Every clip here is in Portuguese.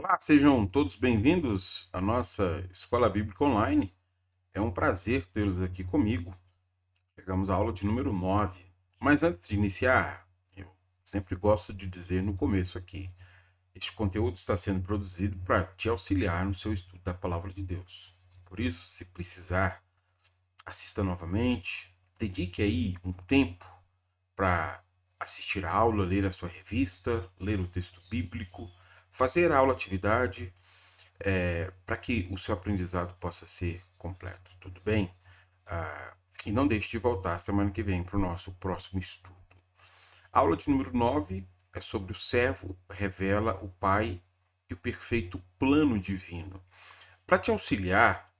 Olá, sejam todos bem-vindos à nossa Escola Bíblica Online. É um prazer tê-los aqui comigo. Chegamos à aula de número 9. Mas antes de iniciar, eu sempre gosto de dizer no começo aqui: este conteúdo está sendo produzido para te auxiliar no seu estudo da Palavra de Deus. Por isso, se precisar, assista novamente, dedique aí um tempo para assistir a aula, ler a sua revista, ler o texto bíblico, fazer a aula atividade para que o seu aprendizado possa ser completo, tudo bem? E não deixe de voltar semana que vem para o nosso próximo estudo. A aula de número 9 é sobre o servo revela o Pai e o perfeito plano divino. Para te auxiliar,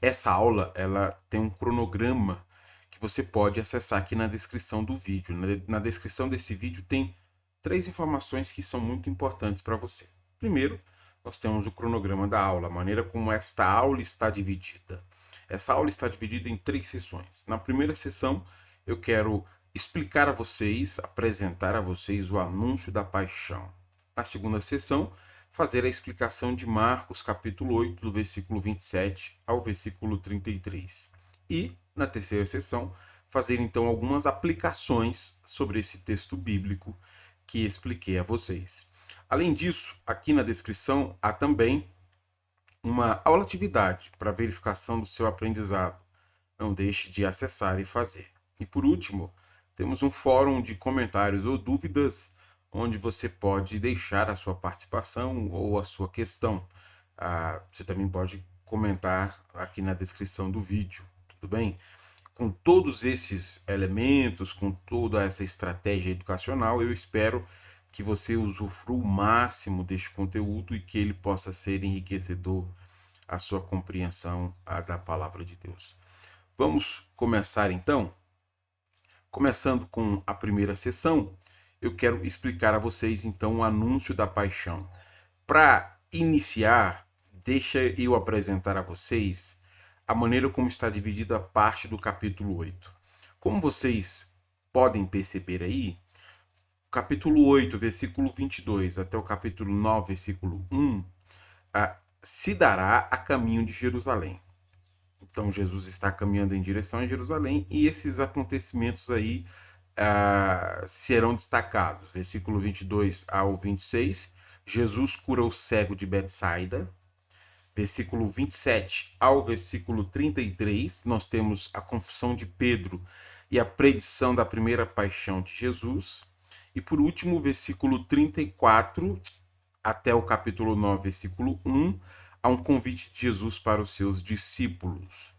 essa aula ela tem um cronograma que você pode acessar aqui na descrição do vídeo. Na descrição desse vídeo tem três informações que são muito importantes para você. Primeiro, nós temos o cronograma da aula, a maneira como esta aula está dividida. Essa aula está dividida em três sessões. Na primeira sessão, eu quero explicar a vocês, apresentar a vocês o anúncio da paixão. Na segunda sessão, fazer a explicação de Marcos capítulo 8, do versículo 27 ao versículo 33. E, na terceira sessão, fazer então algumas aplicações sobre esse texto bíblico que expliquei a vocês. Além disso, aqui na descrição há também uma aula atividade para verificação do seu aprendizado. Não deixe de acessar e fazer. E por último, temos um fórum de comentários ou dúvidas onde você pode deixar a sua participação ou a sua questão. Você também pode comentar aqui na descrição do vídeo, tudo bem? Com todos esses elementos, com toda essa estratégia educacional, eu espero que você usufrua o máximo deste conteúdo e que ele possa ser enriquecedor à sua compreensão da palavra de Deus. Vamos começar então? Começando com a primeira sessão, eu quero explicar a vocês então o anúncio da paixão. Para iniciar, deixa eu apresentar a vocês a maneira como está dividida a parte do capítulo 8. Como vocês podem perceber aí, capítulo 8, versículo 22 até o capítulo 9, versículo 1, se dará a caminho de Jerusalém. Então Jesus está caminhando em direção a Jerusalém e esses acontecimentos aí serão destacados. Versículo 22 ao 26, Jesus cura o cego de Betsaida. Versículo 27 ao versículo 33, nós temos a confissão de Pedro e a predição da primeira paixão de Jesus. E por último, versículo 34 até o capítulo 9, versículo 1, há um convite de Jesus para os seus discípulos.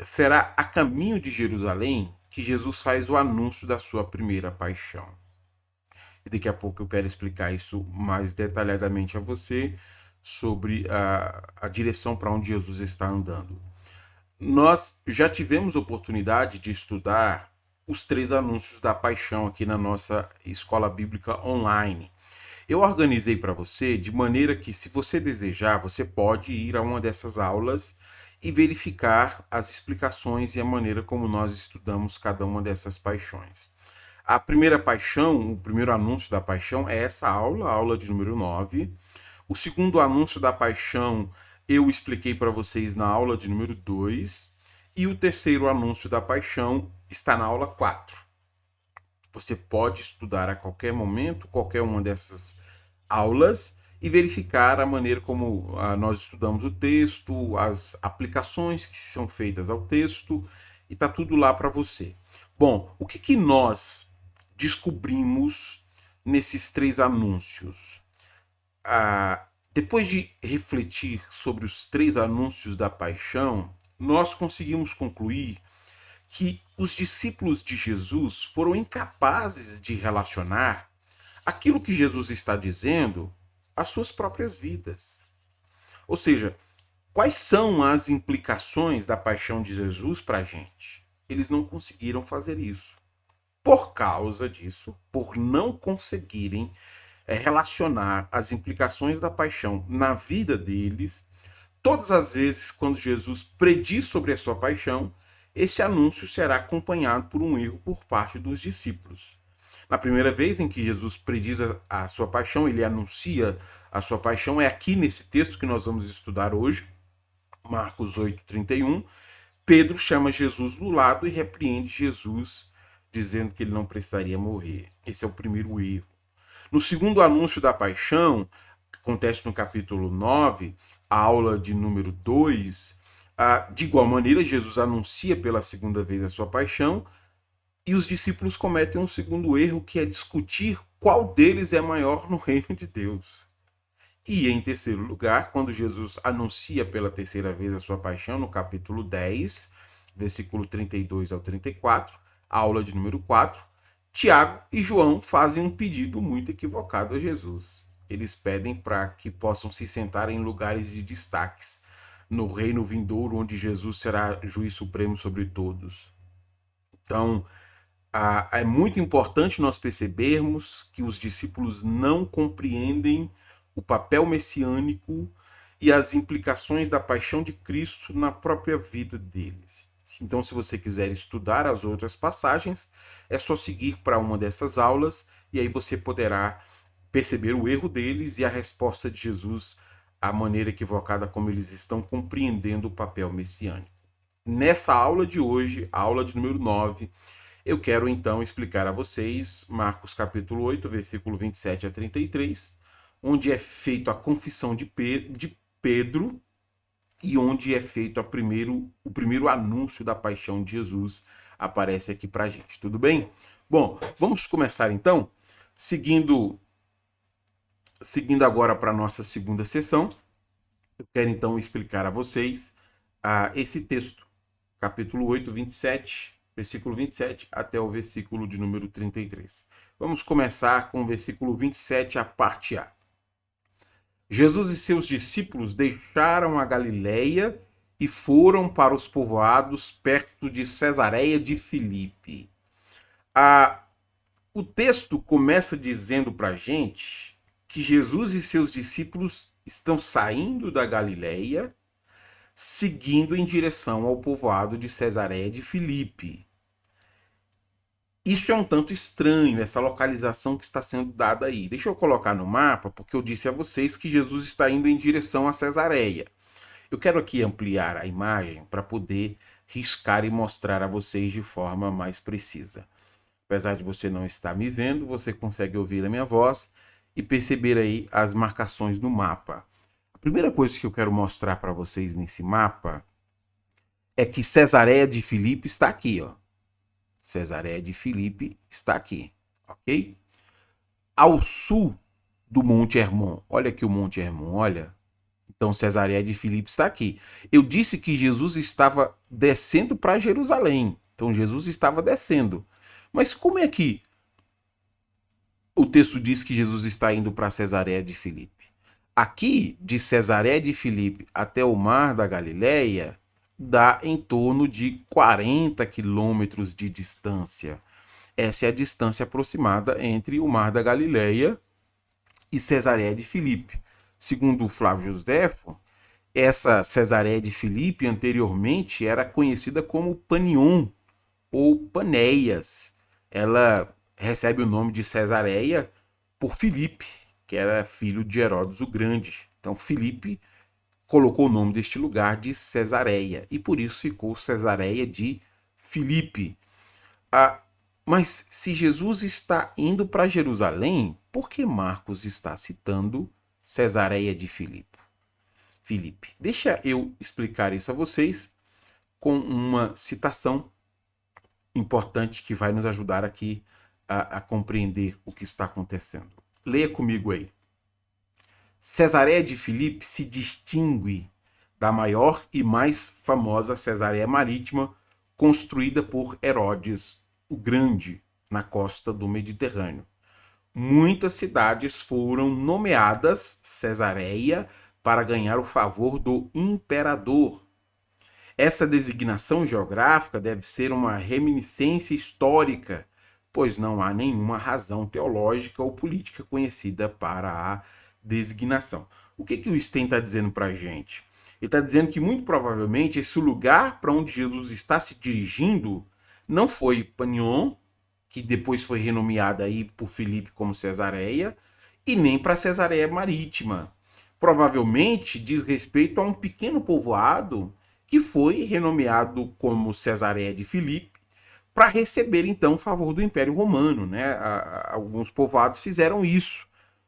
Será a caminho de Jerusalém que Jesus faz o anúncio da sua primeira paixão. E daqui a pouco eu quero explicar isso mais detalhadamente a você sobre a direção para onde Jesus está andando. Nós já tivemos oportunidade de estudar os três anúncios da paixão aqui na nossa escola bíblica online. Eu organizei para você de maneira que, se você desejar, você pode ir a uma dessas aulas e verificar as explicações e a maneira como nós estudamos cada uma dessas paixões. A primeira paixão, o primeiro anúncio da paixão é essa aula, a aula de número 9. O segundo anúncio da paixão eu expliquei para vocês na aula de número 2. E o terceiro anúncio da paixão está na aula 4. Você pode estudar a qualquer momento, qualquer uma dessas aulas e verificar a maneira como nós estudamos o texto, as aplicações que são feitas ao texto, e está tudo lá para você. Bom, o que nós descobrimos nesses três anúncios? Depois de refletir sobre os três anúncios da paixão, nós conseguimos concluir que os discípulos de Jesus foram incapazes de relacionar aquilo que Jesus está dizendo às suas próprias vidas. Ou seja, quais são as implicações da paixão de Jesus para a gente? Eles não conseguiram fazer isso. Por causa disso, por não conseguirem relacionar as implicações da paixão na vida deles, todas as vezes quando Jesus prediz sobre a sua paixão, esse anúncio será acompanhado por um erro por parte dos discípulos. Na primeira vez em que Jesus prediz a sua paixão, ele anuncia a sua paixão, é aqui nesse texto que nós vamos estudar hoje, Marcos 8:31. Pedro chama Jesus do lado e repreende Jesus, dizendo que ele não precisaria morrer. Esse é o primeiro erro. No segundo anúncio da paixão, que acontece no capítulo 9, a aula de número 2, de igual maneira, Jesus anuncia pela segunda vez a sua paixão e os discípulos cometem um segundo erro, que é discutir qual deles é maior no reino de Deus. E em terceiro lugar, quando Jesus anuncia pela terceira vez a sua paixão, no capítulo 10, versículo 32 ao 34, aula de número 4, Tiago e João fazem um pedido muito equivocado a Jesus. Eles pedem para que possam se sentar em lugares de destaques no reino vindouro, onde Jesus será juiz supremo sobre todos. Então, é muito importante nós percebermos que os discípulos não compreendem o papel messiânico e as implicações da paixão de Cristo na própria vida deles. Então, se você quiser estudar as outras passagens, é só seguir para uma dessas aulas e aí você poderá perceber o erro deles e a resposta de Jesus, a maneira equivocada como eles estão compreendendo o papel messiânico. Nessa aula de hoje, a aula de número 9, eu quero então explicar a vocês Marcos capítulo 8, versículo 27 a 33, onde é feita a confissão de Pedro e onde é feito o primeiro anúncio da paixão de Jesus, aparece aqui pra gente, tudo bem? Bom, vamos começar então, seguindo agora para a nossa segunda sessão. Eu quero então explicar a vocês esse texto, capítulo 8, 27, versículo 27 até o versículo de número 33. Vamos começar com o versículo 27, a parte A. Jesus e seus discípulos deixaram a Galileia e foram para os povoados perto de Cesareia de Filipe. O texto começa dizendo para a gente que Jesus e seus discípulos estão saindo da Galileia, seguindo em direção ao povoado de Cesareia de Filipe. Isso é um tanto estranho, essa localização que está sendo dada aí. Deixa eu colocar no mapa, porque eu disse a vocês que Jesus está indo em direção a Cesareia. Eu quero aqui ampliar a imagem para poder riscar e mostrar a vocês de forma mais precisa. Apesar de você não estar me vendo, você consegue ouvir a minha voz e perceber aí as marcações no mapa. A primeira coisa que eu quero mostrar para vocês nesse mapa é que Cesareia de Filipe está aqui, ó. Cesareia de Filipe está aqui, ok? Ao sul do Monte Hermon, olha aqui o Monte Hermon, olha. Então Cesareia de Filipe está aqui. Eu disse que Jesus estava descendo para Jerusalém, então Jesus estava descendo. Mas como é que o texto diz que Jesus está indo para Cesareia de Filipe? Aqui, de Cesareia de Filipe até o Mar da Galileia, dá em torno de 40 quilômetros de distância. Essa é a distância aproximada entre o Mar da Galileia e Cesareia de Filipe. Segundo o Flávio Joséfo, essa Cesareia de Filipe anteriormente era conhecida como Panion ou Panéias. Ela recebe o nome de Cesareia por Filipe, que era filho de Herodes o Grande. Então Filipe colocou o nome deste lugar de Cesareia, e por isso ficou Cesareia de Filipe. Mas se Jesus está indo para Jerusalém, por que Marcos está citando Cesareia de Filipe? Deixa eu explicar isso a vocês com uma citação importante que vai nos ajudar aqui a compreender o que está acontecendo. Leia comigo aí. Cesareia de Filipe se distingue da maior e mais famosa Cesareia Marítima construída por Herodes o Grande na costa do Mediterrâneo. Muitas cidades foram nomeadas Cesareia para ganhar o favor do imperador. Essa designação geográfica deve ser uma reminiscência histórica, pois não há nenhuma razão teológica ou política conhecida para a designação. O que o Stein está dizendo para a gente? Ele está dizendo que muito provavelmente esse lugar para onde Jesus está se dirigindo não foi Panion, que depois foi renomeada aí por Filipe como Cesareia, e nem para Cesareia Marítima. Provavelmente diz respeito a um pequeno povoado que foi renomeado como Cesareia de Filipe para receber então o favor do Império Romano, né? Alguns povoados fizeram isso.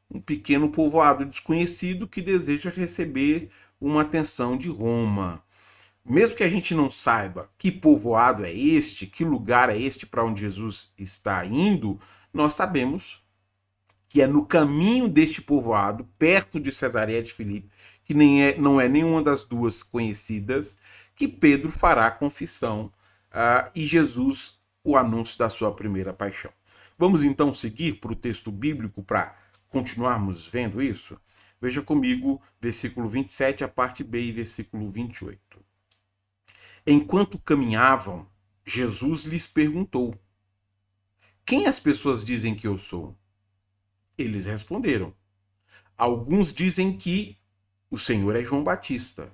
Um pequeno povoado desconhecido que deseja receber uma atenção de Roma. Mesmo que a gente não saiba que povoado é este, que lugar é este para onde Jesus está indo, nós sabemos que é no caminho deste povoado, perto de Cesareia de Filipe, que não é nenhuma das duas conhecidas, que Pedro fará a confissão e Jesus o anúncio da sua primeira paixão. Vamos então seguir para o texto bíblico para continuarmos vendo isso? Veja comigo versículo 27, a parte B, e versículo 28. Enquanto caminhavam, Jesus lhes perguntou: quem as pessoas dizem que eu sou? Eles responderam: alguns dizem que o Senhor é João Batista,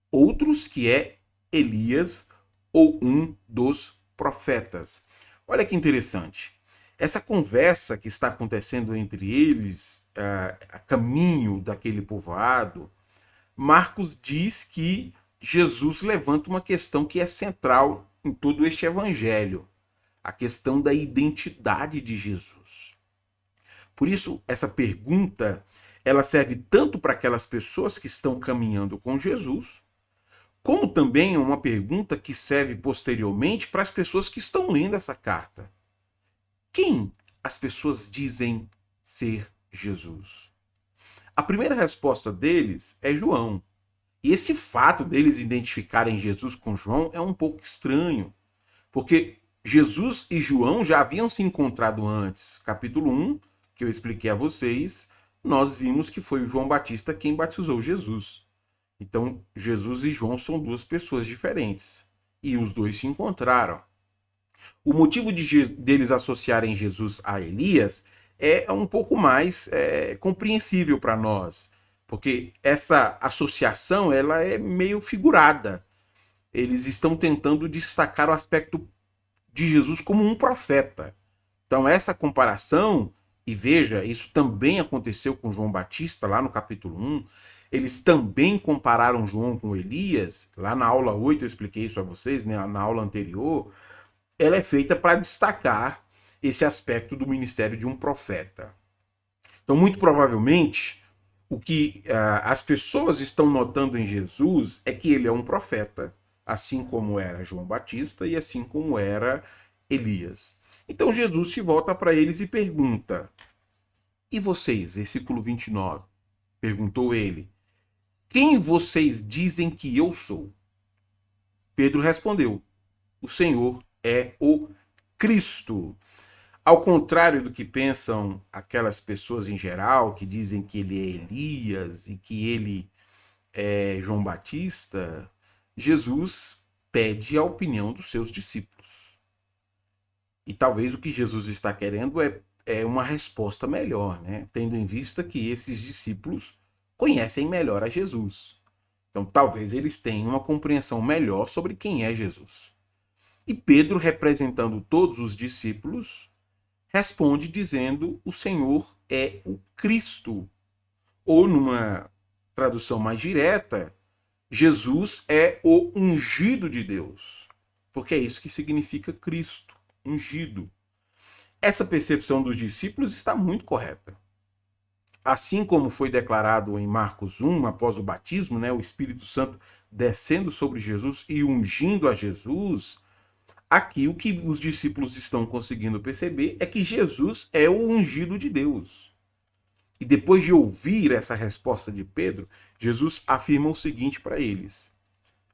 outros que é Elias ou um dos profetas. Olha que interessante. Essa conversa que está acontecendo entre eles, a caminho daquele povoado, Marcos diz que Jesus levanta uma questão que é central em todo este evangelho, a questão da identidade de Jesus. Por isso, essa pergunta, ela serve tanto para aquelas pessoas que estão caminhando com Jesus, como também uma pergunta que serve posteriormente para as pessoas que estão lendo essa carta. Quem as pessoas dizem ser Jesus? A primeira resposta deles é João. E esse fato deles identificarem Jesus com João é um pouco estranho, porque Jesus e João já haviam se encontrado antes. Capítulo 1, que eu expliquei a vocês, nós vimos que foi o João Batista quem batizou Jesus. Então, Jesus e João são duas pessoas diferentes. E os dois se encontraram. O motivo deles associarem Jesus a Elias é um pouco mais compreensível para nós, porque essa associação ela é meio figurada. Eles estão tentando destacar o aspecto de Jesus como um profeta. Então essa comparação, e veja, isso também aconteceu com João Batista lá no capítulo 1, eles também compararam João com Elias, lá na aula 8 eu expliquei isso a vocês, né, na aula anterior. Ela é feita para destacar esse aspecto do ministério de um profeta. Então, muito provavelmente, o que as pessoas estão notando em Jesus é que ele é um profeta, assim como era João Batista e assim como era Elias. Então, Jesus se volta para eles e pergunta: e vocês? Versículo 29. Perguntou ele: quem vocês dizem que eu sou? Pedro respondeu: o Senhor é o Cristo. Ao contrário do que pensam aquelas pessoas em geral, que dizem que ele é Elias e que ele é João Batista, Jesus pede a opinião dos seus discípulos. E talvez o que Jesus está querendo é uma resposta melhor, né? Tendo em vista que esses discípulos conhecem melhor a Jesus. Então talvez eles tenham uma compreensão melhor sobre quem é Jesus. E Pedro, representando todos os discípulos, responde dizendo: o Senhor é o Cristo. Ou numa tradução mais direta, Jesus é o ungido de Deus. Porque é isso que significa Cristo, ungido. Essa percepção dos discípulos está muito correta. Assim como foi declarado em Marcos 1, após o batismo, né, o Espírito Santo descendo sobre Jesus e ungindo a Jesus, aqui o que os discípulos estão conseguindo perceber é que Jesus é o ungido de Deus. E depois de ouvir essa resposta de Pedro, Jesus afirma o seguinte para eles: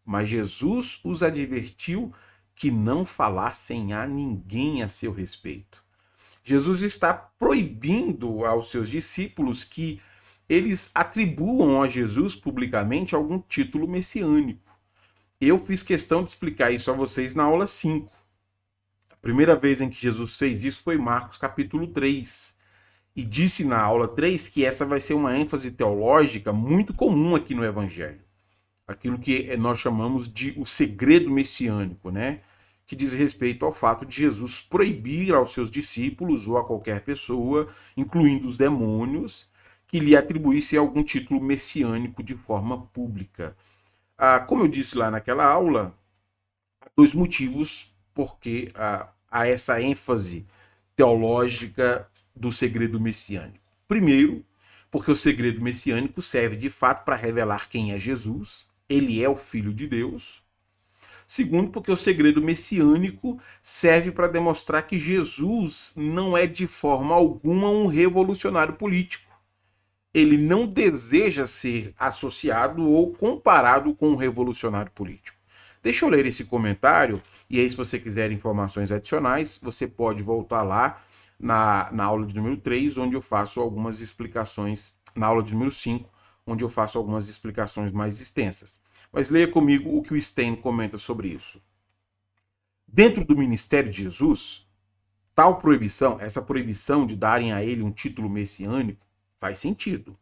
mas Jesus os advertiu que não falassem a ninguém a seu respeito. Jesus está proibindo aos seus discípulos que eles atribuam a Jesus publicamente algum título messiânico. Eu fiz questão de explicar isso a vocês na aula 5. A primeira vez em que Jesus fez isso foi Marcos capítulo 3. E disse na aula 3 que essa vai ser uma ênfase teológica muito comum aqui no Evangelho. Aquilo que nós chamamos de o segredo messiânico, né? que diz respeito ao fato de Jesus proibir aos seus discípulos ou a qualquer pessoa, incluindo os demônios, que lhe atribuísse algum título messiânico de forma pública. Como eu disse lá naquela aula, há dois motivos porque há essa ênfase teológica do segredo messiânico. Primeiro, porque o segredo messiânico serve de fato para revelar quem é Jesus, ele é o Filho de Deus. Segundo, porque o segredo messiânico serve para demonstrar que Jesus não é de forma alguma um revolucionário político. Ele não deseja ser associado ou comparado com um revolucionário político. Deixa eu ler esse comentário, e aí se você quiser informações adicionais, você pode voltar lá na aula de número 3, onde eu faço algumas explicações, na aula de número 5, onde eu faço algumas explicações mais extensas. Mas leia comigo o que o Stein comenta sobre isso. Dentro do ministério de Jesus, tal proibição, essa proibição de darem a ele um título messiânico, faz sentido.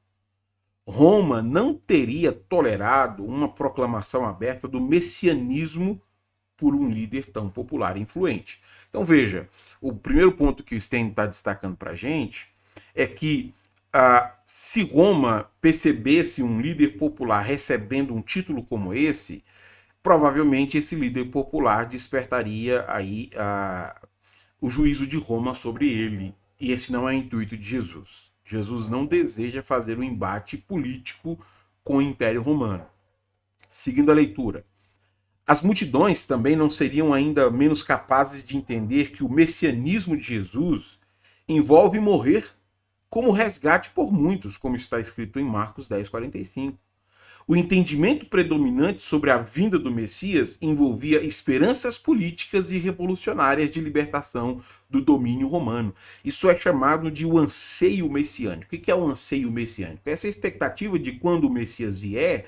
Roma não teria tolerado uma proclamação aberta do messianismo por um líder tão popular e influente. Então veja, o primeiro ponto que o Stein está destacando para a gente é que se Roma percebesse um líder popular recebendo um título como esse, provavelmente esse líder popular despertaria aí o juízo de Roma sobre ele. E esse não é o intuito de Jesus. Jesus não deseja fazer um embate político com o Império Romano. Seguindo a leitura. As multidões também não seriam ainda menos capazes de entender que o messianismo de Jesus envolve morrer como resgate por muitos, como está escrito em Marcos 10:45. O entendimento predominante sobre a vinda do Messias envolvia esperanças políticas e revolucionárias de libertação do domínio romano. Isso é chamado de o anseio messiânico. O que é o anseio messiânico? Essa expectativa de quando o Messias vier,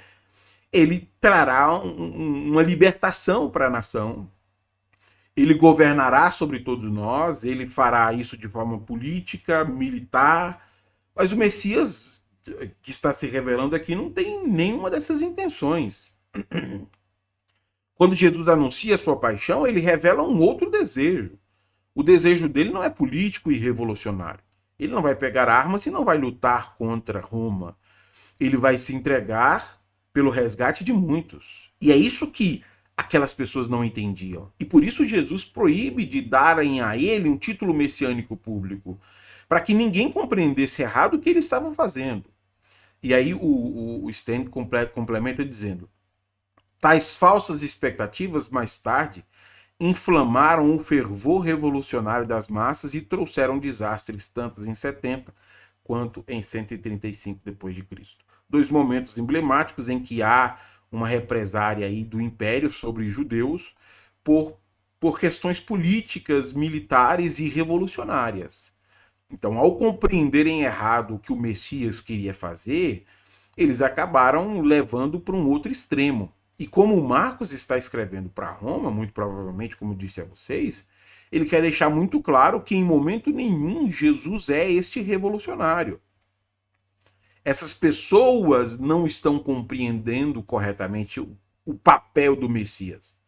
ele trará uma libertação para a nação. Ele governará sobre todos nós, ele fará isso de forma política, militar, mas o Messias que está se revelando aqui não tem nenhuma dessas intenções. Quando Jesus anuncia a sua paixão, ele revela um outro desejo. O desejo dele não é político e revolucionário. Ele não vai pegar armas e não vai lutar contra Roma. Ele vai se entregar pelo resgate de muitos. E é isso que aquelas pessoas não entendiam. E por isso Jesus proíbe de darem a ele um título messiânico público, para que ninguém compreendesse errado o que ele estava fazendo. E aí o Stein complementa dizendo: tais falsas expectativas, mais tarde, inflamaram o fervor revolucionário das massas e trouxeram desastres tanto em 70 quanto em 135 depois de Cristo. Dois momentos emblemáticos em que há uma represária aí do Império sobre judeus por questões políticas, militares e revolucionárias. Então, ao compreenderem errado o que o Messias queria fazer, eles acabaram levando para um outro extremo. E como o Marcos está escrevendo para Roma, muito provavelmente, como disse a vocês, ele quer deixar muito claro que em momento nenhum Jesus é este revolucionário. Essas pessoas não estão compreendendo corretamente o papel do Messias.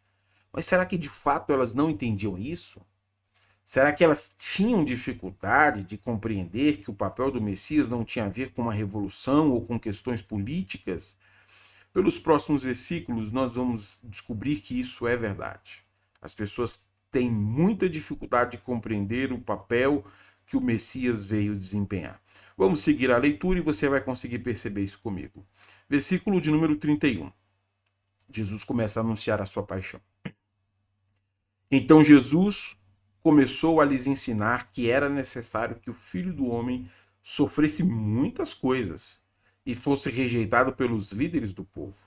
Mas será que de fato elas não entendiam isso? Será que elas tinham dificuldade de compreender que o papel do Messias não tinha a ver com uma revolução ou com questões políticas? Pelos próximos versículos, nós vamos descobrir que isso é verdade. As pessoas têm muita dificuldade de compreender o papel que o Messias veio desempenhar. Vamos seguir a leitura e você vai conseguir perceber isso comigo. Versículo de número 31. Jesus começa a anunciar a sua paixão. Então Jesus começou a lhes ensinar que era necessário que o Filho do Homem sofresse muitas coisas e fosse rejeitado pelos líderes do povo,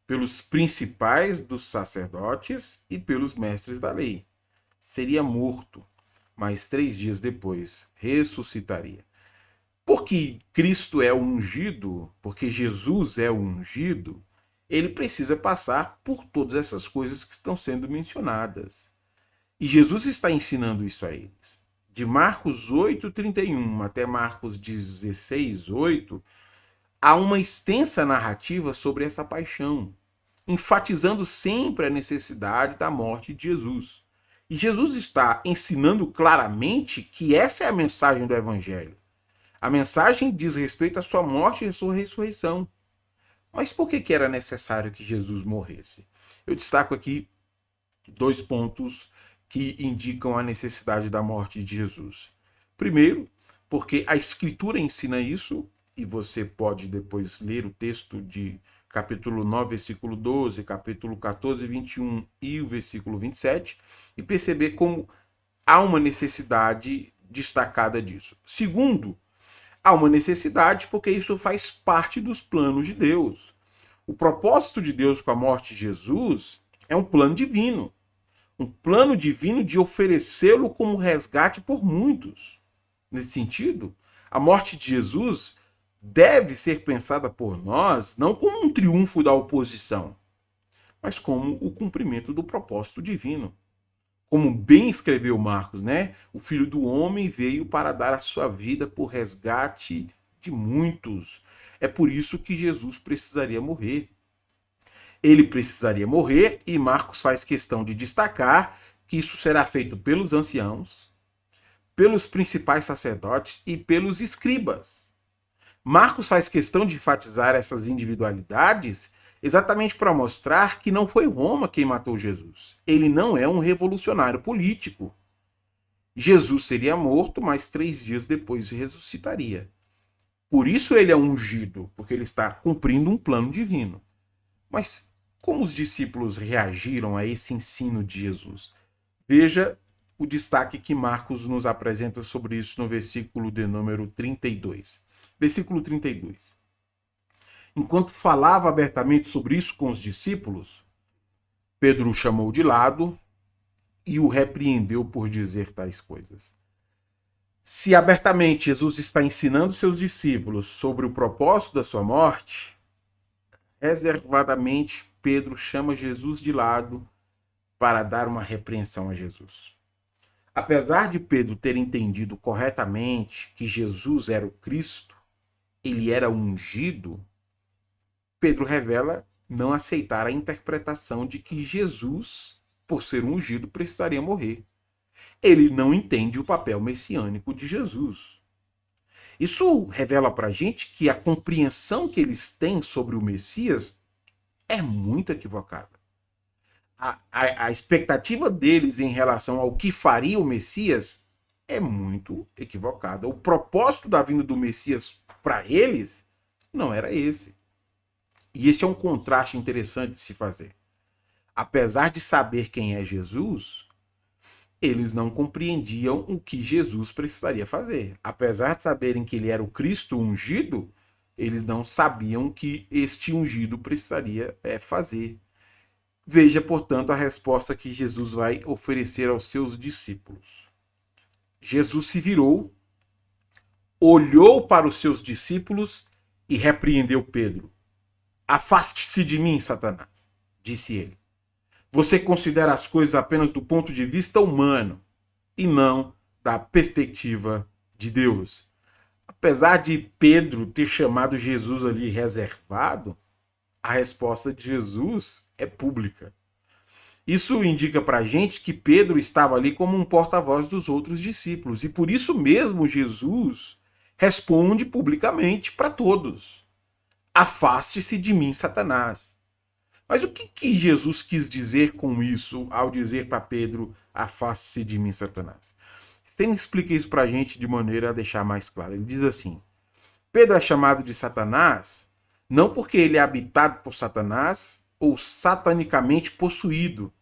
pelos principais dos sacerdotes e pelos mestres da lei. Seria morto, mas 3 dias depois ressuscitaria. Porque Cristo é o ungido, porque Jesus é o ungido, ele precisa passar por todas essas coisas que estão sendo mencionadas. E Jesus está ensinando isso a eles. De Marcos 8:31 até Marcos 16:8, há uma extensa narrativa sobre essa paixão, enfatizando sempre a necessidade da morte de Jesus. E Jesus está ensinando claramente que essa é a mensagem do Evangelho. A mensagem diz respeito à sua morte e à sua ressurreição. Mas por que era necessário que Jesus morresse? Eu destaco aqui 2 pontos que indicam a necessidade da morte de Jesus. Primeiro, porque a Escritura ensina isso, e você pode depois ler o texto de capítulo 9, versículo 12, capítulo 14, 21 e o versículo 27, e perceber como há uma necessidade destacada disso. Segundo, há uma necessidade porque isso faz parte dos planos de Deus. O propósito de Deus com a morte de Jesus é um plano divino. Um plano divino de oferecê-lo como resgate por muitos. Nesse sentido, a morte de Jesus deve ser pensada por nós não como um triunfo da oposição, mas como o cumprimento do propósito divino. Como bem escreveu Marcos, né? O Filho do Homem veio para dar a sua vida por resgate de muitos. É por isso que Jesus precisaria morrer. Ele precisaria morrer e Marcos faz questão de destacar que isso será feito pelos anciãos, pelos principais sacerdotes e pelos escribas. Marcos faz questão de enfatizar essas individualidades exatamente para mostrar que não foi Roma quem matou Jesus. Ele não é um revolucionário político. Jesus seria morto, mas 3 dias depois ressuscitaria. Por isso ele é ungido, porque ele está cumprindo um plano divino. Mas como os discípulos reagiram a esse ensino de Jesus? Veja o destaque que Marcos nos apresenta sobre isso no versículo de número 32. Versículo 32. Enquanto falava abertamente sobre isso com os discípulos, Pedro o chamou de lado e o repreendeu por dizer tais coisas. Se abertamente Jesus está ensinando seus discípulos sobre o propósito da sua morte, reservadamente Pedro chama Jesus de lado para dar uma repreensão a Jesus. Apesar de Pedro ter entendido corretamente que Jesus era o Cristo, ele era ungido, Pedro revela não aceitar a interpretação de que Jesus, por ser ungido, precisaria morrer. Ele não entende o papel messiânico de Jesus. Isso revela para a gente que a compreensão que eles têm sobre o Messias é muito equivocada. A expectativa deles em relação ao que faria o Messias é muito equivocada. O propósito da vinda do Messias para eles não era esse. E esse é um contraste interessante de se fazer. Apesar de saber quem é Jesus, eles não compreendiam o que Jesus precisaria fazer. Apesar de saberem que ele era o Cristo ungido, eles não sabiam o que este ungido precisaria fazer. Veja, portanto, a resposta que Jesus vai oferecer aos seus discípulos. Jesus se virou, olhou para os seus discípulos e repreendeu Pedro. Afaste-se de mim, Satanás, disse ele. Você considera as coisas apenas do ponto de vista humano e não da perspectiva de Deus. Apesar de Pedro ter chamado Jesus ali reservado, a resposta de Jesus é pública. Isso indica para a gente que Pedro estava ali como um porta-voz dos outros discípulos e por isso mesmo Jesus responde publicamente para todos. Afaste-se de mim, Satanás. Mas o que Jesus quis dizer com isso ao dizer para Pedro, afaste-se de mim, Satanás? Stênio explica isso para a gente de maneira a deixar mais claro. Ele diz assim, Pedro é chamado de Satanás não porque ele é habitado por Satanás ou satanicamente possuído,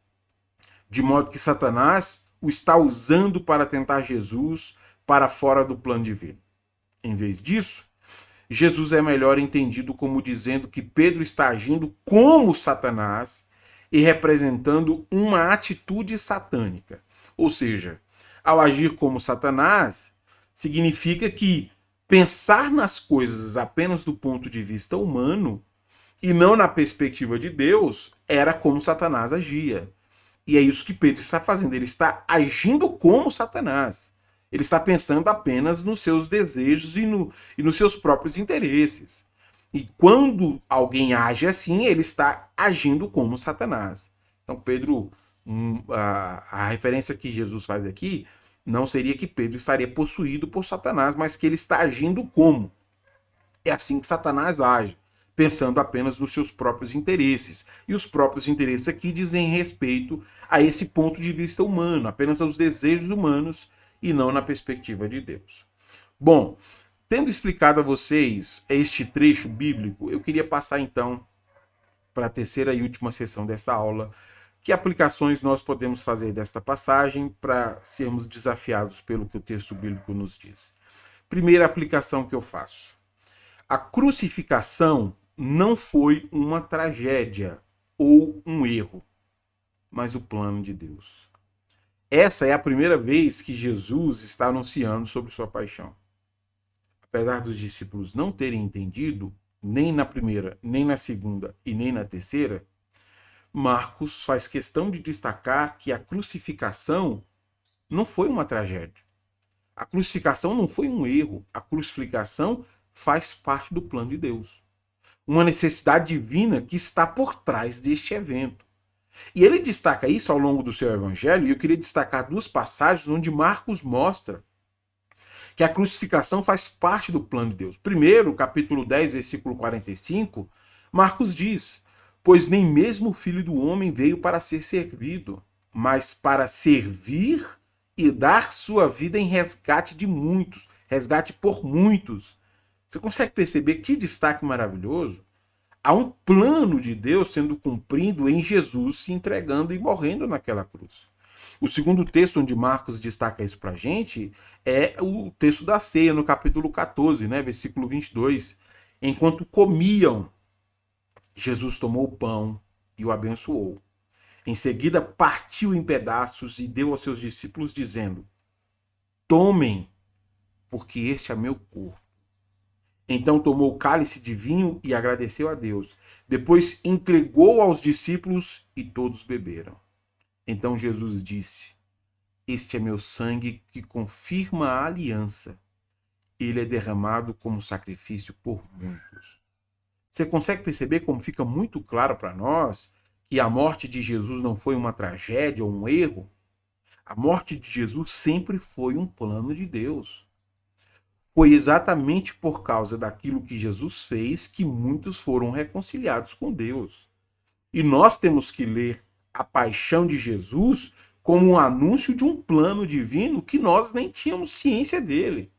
de modo que Satanás o está usando para tentar Jesus para fora do plano divino. Em vez disso, Jesus é melhor entendido como dizendo que Pedro está agindo como Satanás e representando uma atitude satânica. Ou seja, ao agir como Satanás, significa que pensar nas coisas apenas do ponto de vista humano e não na perspectiva de Deus era como Satanás agia. E é isso que Pedro está fazendo, ele está agindo como Satanás. Ele está pensando apenas nos seus desejos e nos seus próprios interesses. E quando alguém age assim, ele está agindo como Satanás. Então Pedro A referência que Jesus faz aqui não seria que Pedro estaria possuído por Satanás, mas que ele está agindo como? É assim que Satanás age, pensando apenas nos seus próprios interesses. E os próprios interesses aqui dizem respeito a esse ponto de vista humano, apenas aos desejos humanos e não na perspectiva de Deus. Bom, tendo explicado a vocês este trecho bíblico, eu queria passar então para a terceira e última sessão dessa aula. Que aplicações nós podemos fazer desta passagem para sermos desafiados pelo que o texto bíblico nos diz? Primeira aplicação que eu faço. A crucificação não foi uma tragédia ou um erro, mas o plano de Deus. Essa é a primeira vez que Jesus está anunciando sobre sua paixão. Apesar dos discípulos não terem entendido, nem na primeira, nem na segunda e nem na terceira, Marcos faz questão de destacar que a crucificação não foi uma tragédia. A crucificação não foi um erro. A crucificação faz parte do plano de Deus. Uma necessidade divina que está por trás deste evento. E ele destaca isso ao longo do seu evangelho, e eu queria destacar duas passagens onde Marcos mostra que a crucificação faz parte do plano de Deus. Primeiro, capítulo 10, versículo 45, Marcos diz: pois nem mesmo o Filho do Homem veio para ser servido, mas para servir e dar sua vida em resgate de muitos, resgate por muitos. Você consegue perceber que destaque maravilhoso? Há um plano de Deus sendo cumprido em Jesus se entregando e morrendo naquela cruz. O segundo texto onde Marcos destaca isso para a gente é o texto da ceia, no capítulo 14, né, versículo 22. Enquanto comiam, Jesus tomou o pão e o abençoou. Em seguida, partiu em pedaços e deu aos seus discípulos, dizendo: tomem, porque este é meu corpo. Então tomou o cálice de vinho e agradeceu a Deus. Depois entregou aos discípulos e todos beberam. Então Jesus disse: este é meu sangue que confirma a aliança. Ele é derramado como sacrifício por muitos. Você consegue perceber como fica muito claro para nós que a morte de Jesus não foi uma tragédia ou um erro? A morte de Jesus sempre foi um plano de Deus. Foi exatamente por causa daquilo que Jesus fez que muitos foram reconciliados com Deus. E nós temos que ler a paixão de Jesus como um anúncio de um plano divino que nós nem tínhamos ciência dele.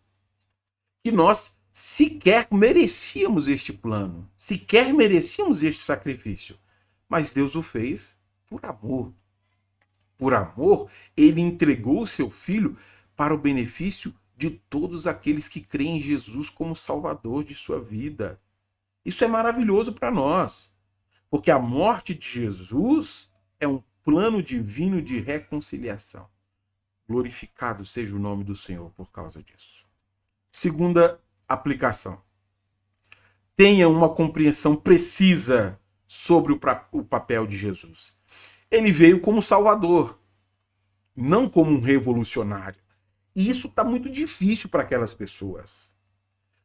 Que nós sequer merecíamos este plano, sequer merecíamos este sacrifício. Mas Deus o fez por amor. Por amor, ele entregou o seu filho para o benefício de todos aqueles que creem em Jesus como Salvador de sua vida. Isso é maravilhoso para nós, porque a morte de Jesus é um plano divino de reconciliação. Glorificado seja o nome do Senhor por causa disso. Segunda aplicação. Tenha uma compreensão precisa sobre o papel de Jesus. Ele veio como Salvador, não como um revolucionário. E isso está muito difícil para aquelas pessoas.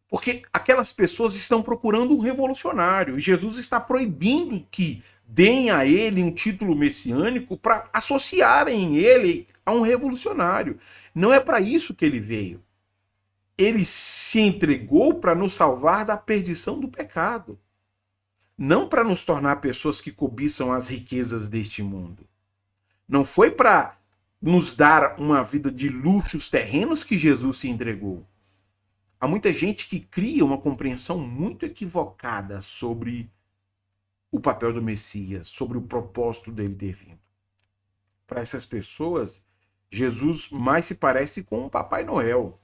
Porque aquelas pessoas estão procurando um revolucionário. E Jesus está proibindo que deem a ele um título messiânico para associarem ele a um revolucionário. Não é para isso que ele veio. Ele se entregou para nos salvar da perdição do pecado. Não para nos tornar pessoas que cobiçam as riquezas deste mundo. Não foi para nos dar uma vida de luxos terrenos que Jesus se entregou. Há muita gente que cria uma compreensão muito equivocada sobre o papel do Messias, sobre o propósito dele ter vindo. Para essas pessoas, Jesus mais se parece com um Papai Noel,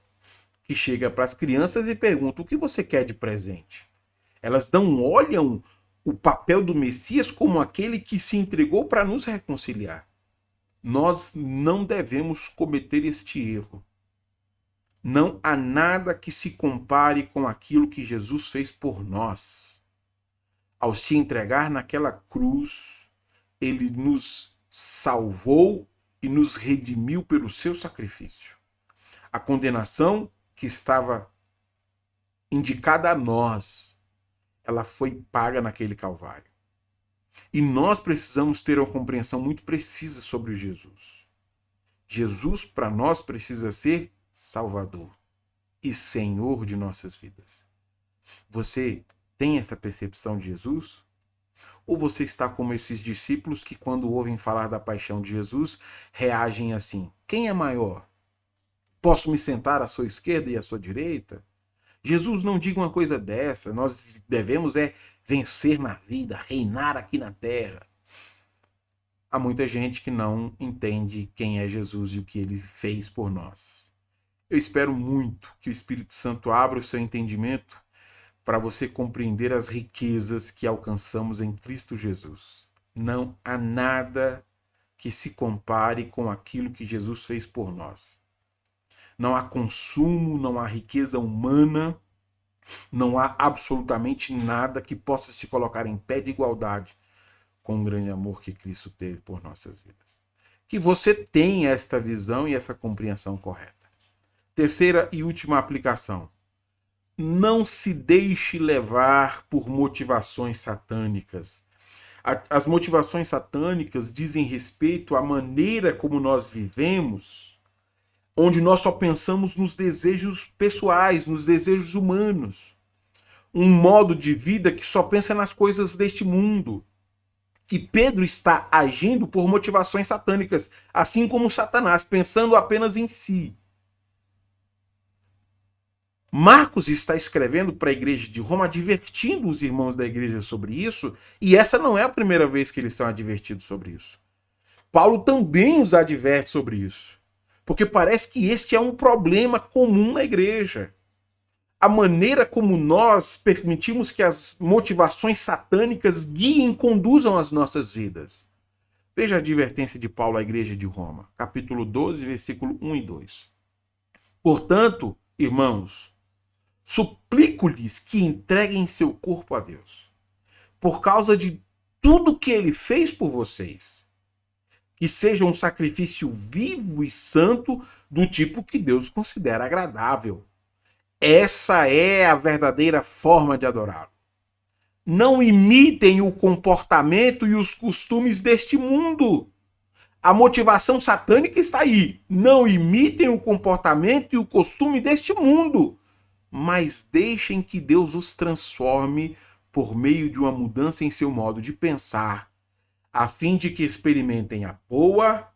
que chega para as crianças e pergunta: o que você quer de presente? Elas não olham o papel do Messias como aquele que se entregou para nos reconciliar. Nós não devemos cometer este erro. Não há nada que se compare com aquilo que Jesus fez por nós. Ao se entregar naquela cruz, ele nos salvou e nos redimiu pelo seu sacrifício. A condenação que estava indicada a nós, ela foi paga naquele Calvário. E nós precisamos ter uma compreensão muito precisa sobre Jesus. Jesus, para nós, precisa ser Salvador e Senhor de nossas vidas. Você tem essa percepção de Jesus? Ou você está como esses discípulos que, quando ouvem falar da paixão de Jesus, reagem assim: quem é maior? Posso me sentar à sua esquerda e à sua direita? Jesus não diga uma coisa dessa. Nós devemos vencer na vida, reinar aqui na terra. Há muita gente que não entende quem é Jesus e o que ele fez por nós. Eu espero muito que o Espírito Santo abra o seu entendimento para você compreender as riquezas que alcançamos em Cristo Jesus. Não há nada que se compare com aquilo que Jesus fez por nós. Não há consumo, não há riqueza humana, não há absolutamente nada que possa se colocar em pé de igualdade com o grande amor que Cristo teve por nossas vidas. Que você tenha esta visão e essa compreensão correta. Terceira e última aplicação. Não se deixe levar por motivações satânicas. As motivações satânicas dizem respeito à maneira como nós vivemos, onde nós só pensamos nos desejos pessoais, nos desejos humanos. Um modo de vida que só pensa nas coisas deste mundo. E Pedro está agindo por motivações satânicas, assim como Satanás, pensando apenas em si. Marcos está escrevendo para a igreja de Roma, advertindo os irmãos da igreja sobre isso, e essa não é a primeira vez que eles são advertidos sobre isso. Paulo também os adverte sobre isso, porque parece que este é um problema comum na igreja. A maneira como nós permitimos que as motivações satânicas guiem e conduzam as nossas vidas. Veja a advertência de Paulo à igreja de Roma, capítulo 12, versículo 1 e 2. Portanto, irmãos, suplico-lhes que entreguem seu corpo a Deus, por causa de tudo que ele fez por vocês, que seja um sacrifício vivo e santo do tipo que Deus considera agradável. Essa é a verdadeira forma de adorá-lo. Não imitem o comportamento e os costumes deste mundo. A motivação satânica está aí. Não imitem o comportamento e o costume deste mundo, mas deixem que Deus os transforme por meio de uma mudança em seu modo de pensar, a fim de que experimentem a boa,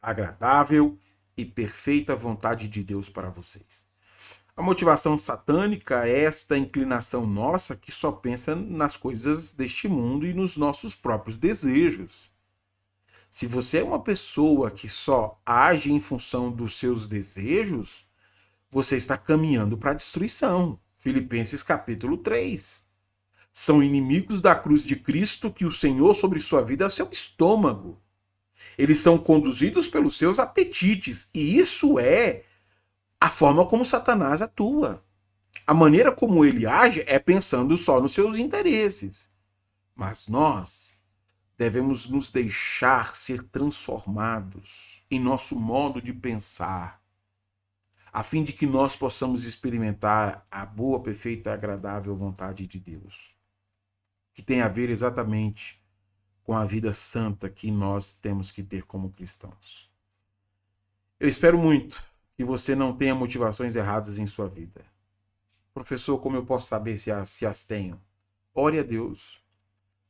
agradável e perfeita vontade de Deus para vocês. A motivação satânica é esta inclinação nossa que só pensa nas coisas deste mundo e nos nossos próprios desejos. Se você é uma pessoa que só age em função dos seus desejos, você está caminhando para a destruição. Filipenses capítulo 3. São inimigos da cruz de Cristo que o Senhor sobre sua vida é o seu estômago. Eles são conduzidos pelos seus apetites. E isso é a forma como Satanás atua. A maneira como ele age é pensando só nos seus interesses. Mas nós devemos nos deixar ser transformados em nosso modo de pensar, a fim de que nós possamos experimentar a boa, perfeita e agradável vontade de Deus, que tem a ver exatamente com a vida santa que nós temos que ter como cristãos. Eu espero muito que você não tenha motivações erradas em sua vida. Professor, como eu posso saber se as tenho? Ore a Deus.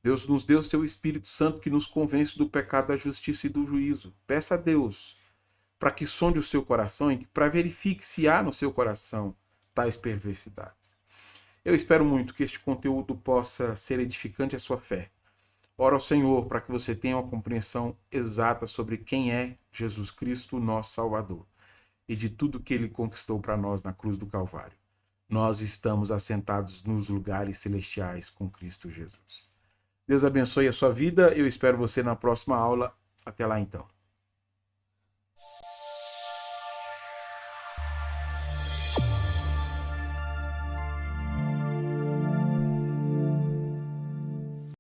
Deus nos deu seu Espírito Santo que nos convence do pecado, da justiça e do juízo. Peça a Deus para que sonde o seu coração e para verifique se há no seu coração tais perversidades. Eu espero muito que este conteúdo possa ser edificante à sua fé. Ora ao Senhor para que você tenha uma compreensão exata sobre quem é Jesus Cristo, nosso Salvador, e de tudo que ele conquistou para nós na cruz do Calvário. Nós estamos assentados nos lugares celestiais com Cristo Jesus. Deus abençoe a sua vida. Eu espero você na próxima aula. Até lá então.